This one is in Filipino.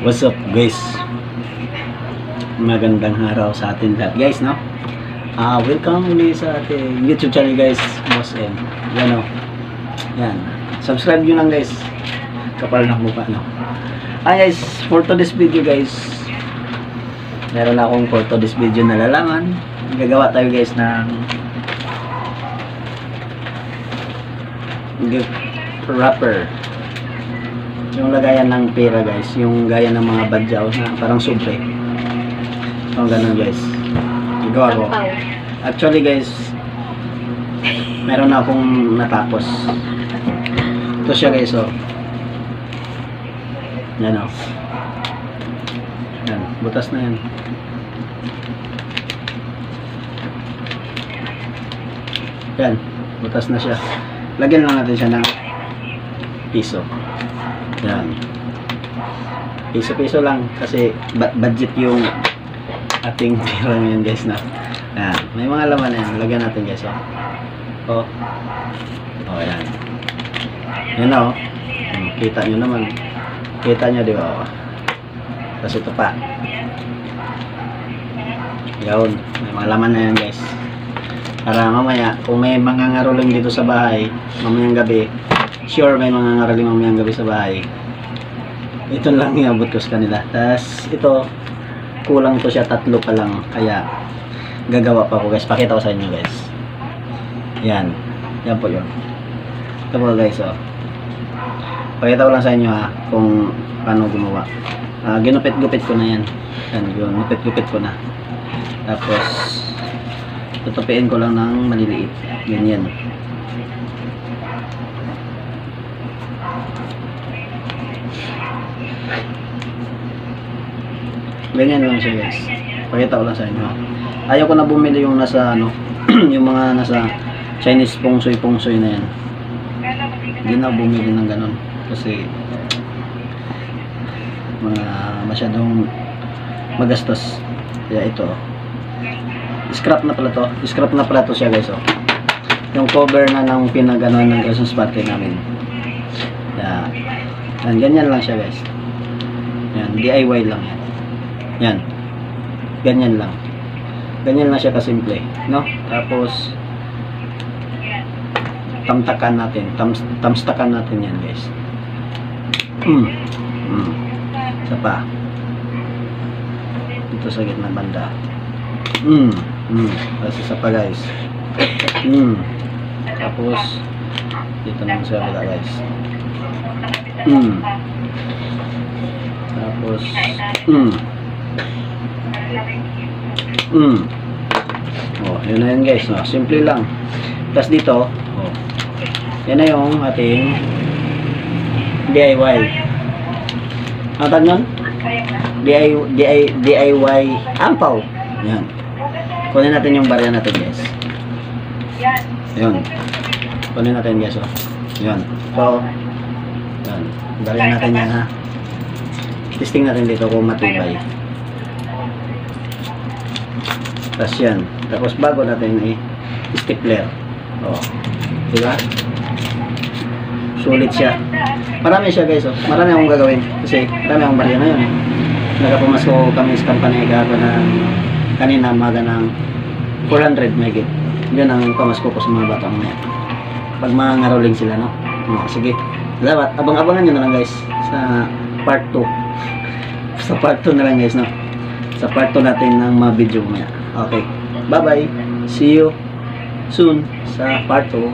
What's up guys? Magandang araw sa atin lahat guys, no? Welcome ulit sa ating YouTube channel guys, Boss M. Yan o. Yan. Subscribe nyo lang guys. Kapal ng mukha, no? Guys, for today's video guys, meron akong for today's video na lalaman. Gagawa tayo guys ng gift wrapper. Yung lagayan ng pera guys, yung gaya ng mga badyaw na parang sobre. So ganun guys, gagawa ko. Actually guys, meron akong natapos. Ito siya guys, oh. Yan o. Yan, butas na yan. Yan, butas na siya. Lagyan lang natin siya ng piso. Yan. Piso-piso lang kasi budget yung ating pera ngayon guys na. Yan, may mga laman na yan. Lagyan natin guys, oh. Oh, yan. Yan na, oh. Kita nyo naman. Kita nyo, di ba? Tapos ito pa. Yun. May mga laman na yan guys. Para mamaya, kung may mga ngaruling dito sa bahay, mamayang gabi, sure may mga ngaruling mamayang gabi sa bahay. Ito lang iabot ko sa kanila. Tapos ito, kulang to siya, 3 pa lang. Kaya, gagawa pa ko guys. Pakita ko sa inyo guys. Yan. Yan po yun. Ito po guys, oh. Pakita ko lang sa inyo ha, kung paano gumawa. Ginupit-gupit ko na yan. Yan, ginupit-gupit ko na. Tapos, tutupiin ko lang ng maliliit. Ganyan. Ganyan lang siya guys. Pakita ko lang sa inyo. Ayaw ko na bumili yung nasa ano, yung mga nasa Chinese feng shui na yan. Hindi na bumili ng ganun. Kasi mga masyadong magastos. Kaya ito, scrap na pala to. Scrap na pala to siya guys, oh. Yung cover na ng pinaganon ng Christmas party namin. Kaya, yan, ganyan lang siya guys. Yan, DIY lang yan. Yan. Ganyan lang. Ganyan lang siya kasimple, no? Tapos tamtakan natin. Tamstakan natin yan guys. Isa pa. Ito sa gitna banda. Tapos isa pa guys. Tapos dito naman sa kabila guys. Tapos oh, yun na yun guys, no? Simple lang. Tapos dito, oh, yan na yung ating DIY. Ang tag nun? DIY ampaw. Yan. Kunin natin yung barya natin guys. Yun. Kunin natin guys, oh. Yun. So, yan. Barya natin yan ha. Testing natin dito kung matibay. Tapos yan. Tapos bago natin i-stapler. Oh. Diba? Sulit siya. Marami siya guys, oh. Marami akong gagawin. Kasi marami akong barya ngayon, eh. Nagpapamas ko kami sa company gago na kanina maga ng 400 megit. Yun ang pamasko ko sa mga batang mga. Pag mga ngaruling sila, no? Sige. Salamat. Abang-abangan nyo na lang guys sa part 2. Sa part 2 na lang guys, no? Sa part 2 natin ng mga video maya. Okay. Bye-bye. See you soon sa part 2.